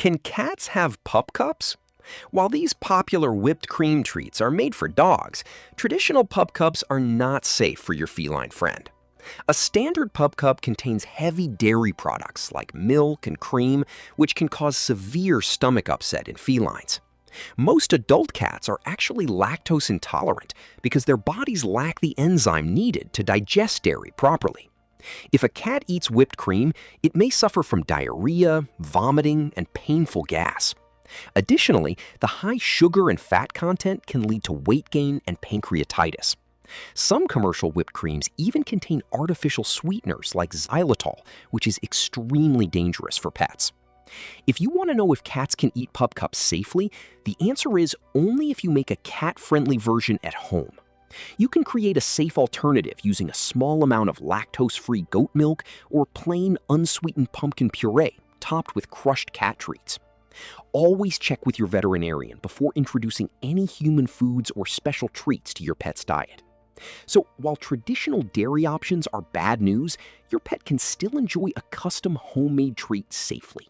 Can cats have pup cups? While these popular whipped cream treats are made for dogs, traditional pup cups are not safe for your feline friend. A standard pup cup contains heavy dairy products like milk and cream, which can cause severe stomach upset in felines. Most adult cats are actually lactose intolerant because their bodies lack the enzyme needed to digest dairy properly. If a cat eats whipped cream, it may suffer from diarrhea, vomiting, and painful gas. Additionally, the high sugar and fat content can lead to weight gain and pancreatitis. Some commercial whipped creams even contain artificial sweeteners like xylitol, which is extremely dangerous for pets. If you want to know if cats can eat pup cups safely, the answer is only if you make a cat-friendly version at home. You can create a safe alternative using a small amount of lactose-free goat milk or plain unsweetened pumpkin puree topped with crushed cat treats. Always check with your veterinarian before introducing any human foods or special treats to your pet's diet. So, while traditional dairy options are bad news, your pet can still enjoy a custom homemade treat safely.